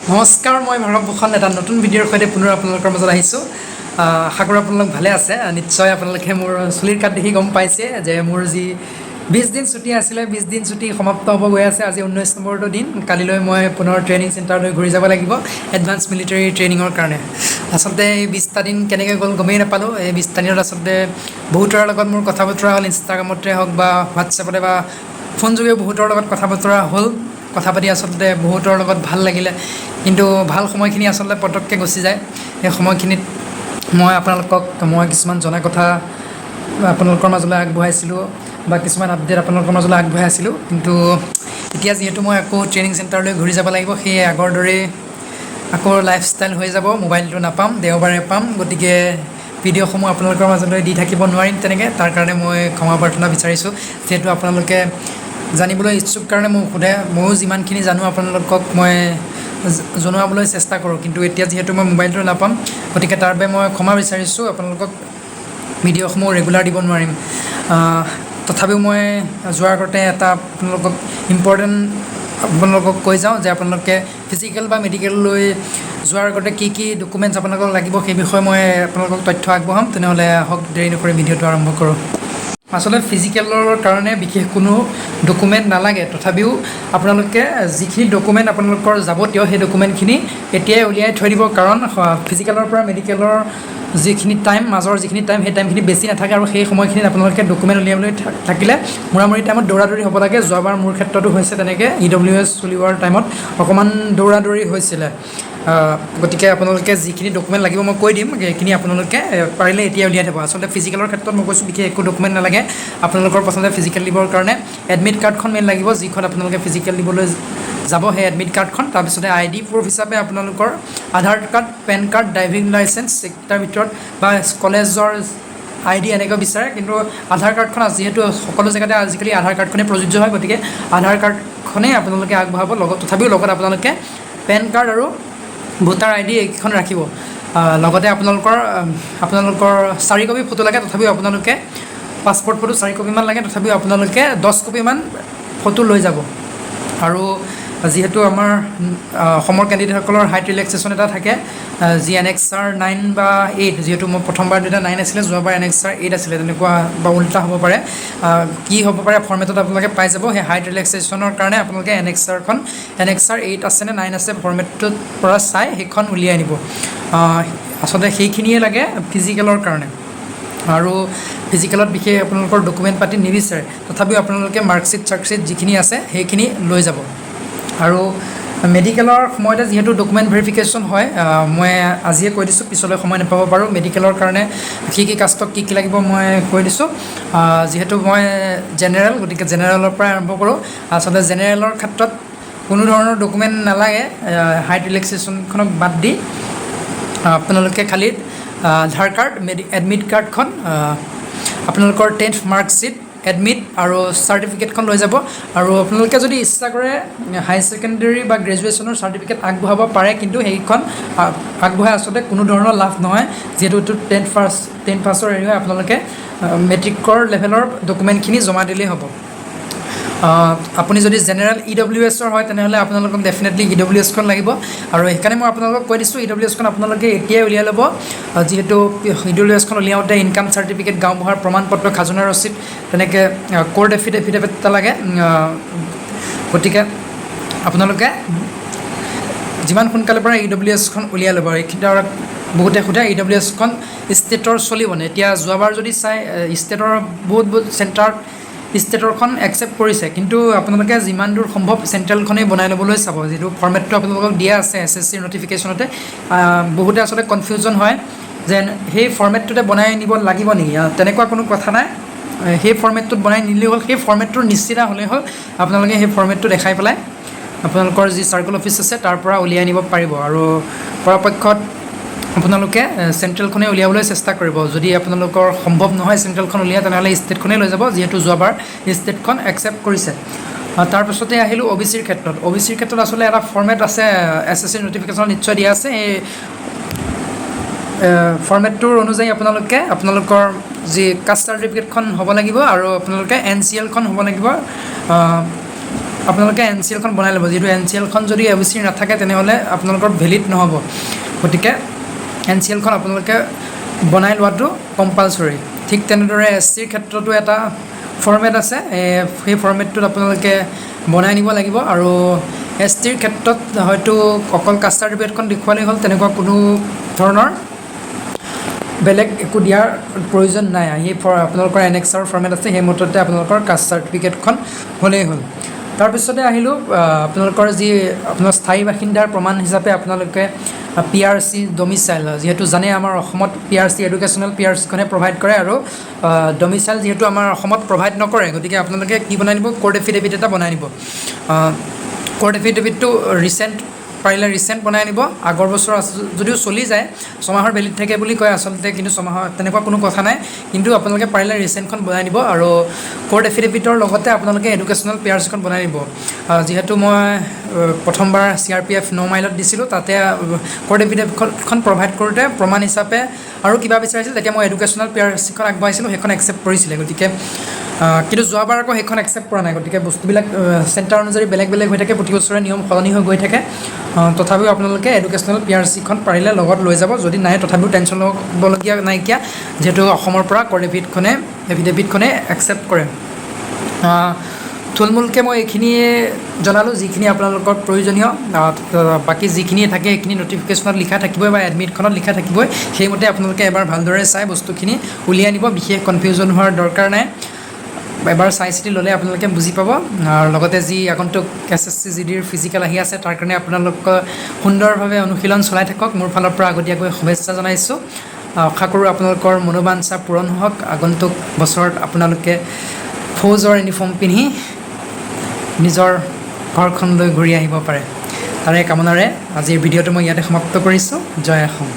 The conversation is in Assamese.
নমস্কাৰ, মই ভাৰৱ ভূষণ এটা নতুন ভিডিঅ'ৰ সৈতে পুনৰ আপোনালোকৰ মাজত আহিছোঁ। আশা কৰোঁ আপোনালোক ভালে আছে। নিশ্চয় আপোনালোকে মোৰ চুলিৰ কাট দেখি গম পাইছে যে মোৰ যি 20 দিন ছুটি আছিলে, 20 দিন ছুটি সমাপ্ত হ'ব গৈ আছে। আজি 19 নম্বৰটো দিন। কালিলৈ মই পুনৰ ট্ৰেইনিং চেণ্টাৰলৈ ঘূৰি যাব লাগিব এডভান্স মিলিটাৰী ট্ৰেইনিঙৰ কাৰণে। আচলতে এই 20টা দিন কেনেকৈ গ'ল গমেই নাপালোঁ। এই 20টা দিনত আচলতে বহুতৰ লগত মোৰ কথা বতৰা হ'ল, ইনষ্টাগ্ৰামতে হওক বা হোৱাটছএপতে বা ফোন যোগেও বহুতৰ লগত কথা বতৰা হ'ল। কথা পাতি আচলতে বহুতৰ লগত ভাল লাগিলে, কিন্তু ভাল সময়খিনি আচলতে পটককৈ গুচি যায়। সেই সময়খিনিত মই কিছুমান জনা কথা আপোনালোকৰ মাজলৈ আগবঢ়াইছিলোঁ বা কিছুমান আপডেট আপোনালোকৰ মাজলৈ আগবঢ়াইছিলোঁ। কিন্তু এতিয়া যিহেতু মই আকৌ ট্ৰেইনিং চেণ্টাৰলৈ ঘূৰি যাব লাগিব, সেয়ে আগৰ দৰেই আকৌ লাইফষ্টাইল হৈ যাব। মোবাইলটো নাপাম, দেওবাৰে পাম, গতিকে ভিডিঅ'সমূহ আপোনালোকৰ মাজলৈ দি থাকিব নোৱাৰিম তেনেকৈ। তাৰ কাৰণে মই ক্ষমা প্ৰাৰ্থনা বিচাৰিছোঁ। যিহেতু আপোনালোকে জানিবলৈ ইচ্ছুক কাৰণে মোক সোধে, ময়ো যিমানখিনি জানো আপোনালোকক মই জনোৱাবলৈ চেষ্টা কৰোঁ। কিন্তু এতিয়া যিহেতু মই মোবাইলটো নাপাম, গতিকে তাৰ বাবে মই ক্ষমা বিচাৰিছোঁ। আপোনালোকক ভিডিঅ'সমূহ ৰেগুলাৰ দিব নোৱাৰিম। তথাপিও মই যোৱাৰ আগতে এটা আপোনালোকক কৈ যাওঁ যে আপোনালোকে ফিজিকেল বা মেডিকেললৈ যোৱাৰ আগতে কি কি ডকুমেণ্টছ আপোনালোকক লাগিব সেই বিষয়ে মই আপোনালোকক তথ্য আগবঢ়াম। তেনেহ'লে আহক দেৰি নকৰি ভিডিঅ'টো আৰম্ভ কৰোঁ। আচলতে ফিজিকেলৰ কাৰণে বিশেষ কোনো ডকুমেণ্ট নালাগে। তথাপিও আপোনালোকে যিখিনি ডকুমেণ্ট আপোনালোকৰ যাৱতীয় সেই ডকুমেণ্টখিনি এতিয়াই উলিয়াই থৈ দিব, কাৰণ ফিজিকেলৰ পৰা মেডিকেলৰ যিখিনি টাইম, মাজৰ যিখিনি টাইম, সেই টাইমখিনি বেছি নাথাকে। আৰু সেই সময়খিনিত আপোনালোকে ডকুমেণ্ট উলিয়াবলৈ থাকিলে মূৰামূৰি টাইমত দৌৰা দৌৰি হ'ব লাগে। যোৱাবাৰ মোৰ ক্ষেত্ৰতো হৈছে তেনেকৈ। EWS উলিওৱাৰ টাইমত অকণমান দৌৰা দৌৰি হৈছিলে। গতিকে আপোনালোকে যিখিনি ডকুমেণ্ট লাগিব মই কৈ দিম, সেইখিনি আপোনালোকে পাৰিলে এতিয়া উলিয়াই থ'ব। আচলতে ফিজিকেলৰ ক্ষেত্ৰত মই কৈছোঁ বিশেষ একো ডকুমেণ্ট নালাগে। আপোনালোকৰ প্ৰথমতে ফিজিকেল দিবৰ কাৰণে এডমিট কাৰ্ডখন মেইন লাগিব, যিখন আপোনালোকে ফিজিকেল দিবলৈ যাব, সেই এডমিট কাৰ্ডখন। তাৰপিছতে ID প্ৰুফ হিচাপে আপোনালোকৰ Aadhaar card, PAN card, driving licence, তাৰ ভিতৰত বা কলেজৰ ID এনেকৈ বিচাৰে। কিন্তু আধাৰ কাৰ্ডখন যিহেতু সকলো জেগাতে আজিকালি আধাৰ কাৰ্ডখনেই প্ৰযোজ্য হয়, গতিকে আধাৰ কাৰ্ডখনেই আপোনালোকে আগবঢ়াব। তথাপিও লগত আপোনালোকে পেন কাৰ্ড আৰু ভোটাৰ ID এইকেইখন ৰাখিব। লগতে আপোনালোকৰ 4 কপি ফটো লাগে। তথাপিও আপোনালোকে পাছপৰ্ট ফটো 4 কপিমান লাগে। তথাপিও আপোনালোকে 10 কপিমান ফটো লৈ যাব। আৰু যিহেতু আমাৰ অসমৰ কেণ্ডিডেটসকলৰ হাইট ৰিলেক্সেশ্যন এটা থাকে, যি Annexure 9 বা 8, যিহেতু মই প্ৰথমবাৰ 9 আছিলে, যোৱাবাৰ Annexure 8 আছিলে, তেনেকুৱা বা উল্টা হ'ব পাৰে। কি হ'ব পাৰে ফৰ্মেটত আপোনালোকে পাই যাব। সেই হাইট ৰিলেক্সেশ্যনৰ কাৰণে আপোনালোকে Annexure 8 আছে নে 9 আছে ফৰ্মেটটোৰ পৰা চাই সেইখন উলিয়াই আনিব। আচলতে সেইখিনিয়ে লাগে ফিজিকেলৰ কাৰণে। আৰু ফিজিকেলত বিশেষ আপোনালোকৰ ডকুমেণ্ট পাতি নিবিচাৰে। তথাপিও আপোনালোকে মাৰ্কশ্বিট চাৰ্কশ্বিট যিখিনি আছে সেইখিনি লৈ যাব। আৰু মেডিকেলৰ সময়তে যিহেতু ডকুমেণ্ট ভেৰিফিকেশ্যন হয়, মই আজিয়ে কৈ দিছোঁ, পিছলৈ সময় নাপাব পাৰোঁ। মেডিকেলৰ কাৰণে কি কাষ্টক কি লাগিব মই কৈ দিছোঁ। যিহেতু মই জেনেৰেল, গতিকে জেনেৰেলৰ পৰা আৰম্ভ কৰোঁ। আচলতে জেনেৰেলৰ ক্ষেত্ৰত কোনো ধৰণৰ ডকুমেণ্ট নালাগে। হাইট ৰিলেক্সেশ্যনখনক বাদ দি আপোনালোকে খালী আধাৰ কাৰ্ড, এডমিট কাৰ্ডখন, আপোনালোকৰ 10th মাৰ্কশ্বিট, এডমিট আৰু চাৰ্টিফিকেটখন লৈ যাব। আৰু আপোনালোকে যদি ইচ্ছা কৰে হাই ছেকেণ্ডেৰী বা গ্ৰেজুৱেশ্যনৰ চাৰ্টিফিকেট আগবঢ়াব পাৰে, কিন্তু সেইখন আগবঢ়াই আচলতে কোনো ধৰণৰ লাভ নহয়। যিহেতু এইটো 10 পাছৰ হেৰি হয়, আপোনালোকে মেট্ৰিকৰ লেভেলৰ ডকুমেণ্টখিনি জমা দিলেই হ'ব। আপুনি যদি জেনেৰেল EWSৰ হয়, তেনেহ'লে আপোনালোকক ডেফিনেটলি EWSখন লাগিব। আৰু সেইকাৰণে মই আপোনালোকক কৈ দিছোঁ, EWSখন আপোনালোকে এতিয়াই উলিয়াই ল'ব। যিহেতু EWSখন উলিয়াওঁতে ইনকাম চাৰ্টিফিকেট, গাঁওবুঢ়াৰ প্ৰমাণপত্ৰ, খাজনা ৰচিদ, তেনেকৈ কোৰ্ট এফিডেভিট এটা লাগে। গতিকে আপোনালোকে যিমান সোনকালে পাৰে EWSখন উলিয়াই ল'ব। এইখিনি বহুতে সোধে EWSখন ষ্টেটৰ চলিবনে। এতিয়া যোৱাবাৰ যদি চাই, ষ্টেটৰ বহুত চেণ্টাৰত ষ্টেটৰখন একচেপ্ট কৰিছে, কিন্তু আপোনালোকে যিমান দূৰ সম্ভৱ চেণ্ট্ৰেলখনেই বনাই ল'বলৈ চাব। যিটো ফৰ্মেটটো আপোনালোকক দিয়া আছে SSC নটিফিকেশ্যনতে, বহুতে আচলতে কনফিউজন হয় যেন সেই ফৰ্মেটটোতে বনাই নিব লাগিব নেকি। তেনেকুৱা কোনো কথা নাই। সেই ফৰ্মেটটোত বনাই নিলেই হ'ল। সেই ফৰ্মেটটোৰ নিশ্চিত হ'লেই হ'ল। আপোনালোকে সেই ফৰ্মেটটো দেখাই পেলাই আপোনালোকৰ যি চাৰ্কল অফিচ আছে তাৰ পৰা উলিয়াই নিব পাৰিব। আৰু পৰাপক্ষত আপোনালোকে চেণ্ট্ৰেলখনেই উলিয়াবলৈ চেষ্টা কৰিব। যদি আপোনালোকৰ সম্ভৱ নহয় চেণ্ট্ৰেলখন উলিয়াই, তেনেহ'লে ষ্টেটখনেই লৈ যাব, যিহেতু যোৱাবাৰ ষ্টেটখন একচেপ্ট কৰিছে। তাৰপিছতে আহিলোঁ OBCৰ ক্ষেত্ৰত। OBCৰ ক্ষেত্ৰত আচলতে এটা ফৰ্মেট আছে, SSC নটিফিকেশ্যনত নিশ্চয় দিয়া আছে। এই ফৰ্মেটটোৰ অনুযায়ী আপোনালোকৰ যি কাষ্ট চাৰ্টিফিকেটখন হ'ব লাগিব, আৰু আপোনালোকে NCLখন হ'ব লাগিব। আপোনালোকে NCLখন বনাই ল'ব। যিহেতু NCLখন যদি AOC নাথাকে তেনেহ'লে আপোনালোকৰ ভেলিড নহ'ব, গতিকে NCLখন আপোনালোকে বনাই লোৱাটো কম্পালচৰি। ঠিক তেনেদৰে SCৰ ক্ষেত্ৰতো এটা ফৰ্মেট আছে, সেই ফৰ্মেটটোত আপোনালোকে বনাই নিব লাগিব। আৰু STৰ ক্ষেত্ৰত হয়তো অকল কাষ্ট চাৰ্টিফিকেটখন দেখুৱালেই হ'ল, তেনেকুৱা কোনো ধৰণৰ বেলেগ একো দিয়াৰ প্ৰয়োজন নাই। সেই আপোনালোকৰ NXৰ ফৰ্মেট আছে, সেই মততে আপোনালোকৰ কাষ্ট চাৰ্টিফিকেটখন হ'লেই হ'ল। তাৰপিছতে আহিলোঁ আপোনালোকৰ যি আপোনাৰ স্থায়ী বাসিন্দাৰ প্ৰমাণ হিচাপে আপোনালোকে PRC ডমিচাইল, যিহেতু জানে আমাৰ অসমত PRC এডুকেশ্যনেল PRCখনে প্ৰভাইড কৰে, আৰু ডমিচাইল যিহেতু আমাৰ অসমত প্ৰভাইড নকৰে, গতিকে আপোনালোকে কি বনাই নিব, কোৰ্ট এফিডেভিট এটা বনাই নিব। কোৰ্ট এফিডেভিটটো পাৰিলে ৰিচেণ্ট বনাই নিব। আগৰ বছৰ যদিও চলি যায়, 6 মাহৰ ভেলিড থাকে বুলি কয় আচলতে, কিন্তু 6 মাহৰ তেনেকুৱা কোনো কথা নাই, কিন্তু আপোনালোকে পাৰিলে ৰিচেণ্টখন বনাই নিব। আৰু কোৰ্ট এফিডেভিটৰ লগতে আপোনালোকে এডুকেশ্যনেল PRCখন বনাই নিব। যিহেতু মই প্ৰথমবাৰ CRPF 9 মাইলত দিছিলোঁ, তাতে কোৰ্ট এফিডেভিটখন প্ৰভাইড কৰোঁতে প্ৰমাণ হিচাপে আৰু কিবা বিচাৰিছিল, তেতিয়া মই এডুকেশ্যনেল PRCখন আগবঢ়াইছিলোঁ, সেইখন একচেপ্ট কৰিছিলে। গতিকে কিন্তু যোৱাবাৰ আকৌ সেইখন একচেপ্ট কৰা নাই। গতিকে বস্তুবিলাক চেণ্টাৰ অনুযায়ী বেলেগ বেলেগ হৈ থাকে, প্ৰতি বছৰে নিয়ম সলনি হৈ গৈ থাকে। তথাপিও আপোনালোকে এডুকেশ্যনেল PRCখন পাৰিলে লগত লৈ যাব। যদি নাই তথাপিও টেনশ্যন ল'বলগীয়া নাইকিয়া, যিহেতু অসমৰ পৰা কোৰ্ট এফিডেভিটখনে একচেপ্ট কৰে। থুলমূলকৈ মই এইখিনিয়ে জনালোঁ, যিখিনি আপোনালোকৰ প্ৰয়োজনীয়। বাকী যিখিনি থাকে সেইখিনি নটিফিকেশ্যনত লিখা থাকিবই বা এডমিটখনত লিখা থাকিবই, সেইমতে আপোনালোকে এবাৰ ভালদৰে চাই বস্তুখিনি উলিয়াই নিব। বিশেষ কনফিউজন হোৱাৰ দৰকাৰ নাই, এবাৰ চাই চিতি ল'লে আপোনালোকে বুজি পাব। আৰু লগতে যি আগন্তুক SSC GDৰ ফিজিকেল আহি আছে, তাৰ কাৰণে আপোনালোকে সুন্দৰভাৱে অনুশীলন চলাই থাকক। মোৰ ফালৰ পৰা আগতীয়াকৈ শুভেচ্ছা জনাইছোঁ। আশা কৰোঁ আপোনালোকৰ মনোবাঞ্ছা পূৰণ হওক, আগন্তুক বছৰত আপোনালোকে ফৌজৰ ইউনিফৰ্ম পিন্ধি নিজৰ ঘৰখনলৈ ঘূৰি আহিব পাৰে। তাৰে কামনাৰে আজিৰ ভিডিঅ'টো মই ইয়াতে সমাপ্ত কৰিছোঁ। জয় অসম।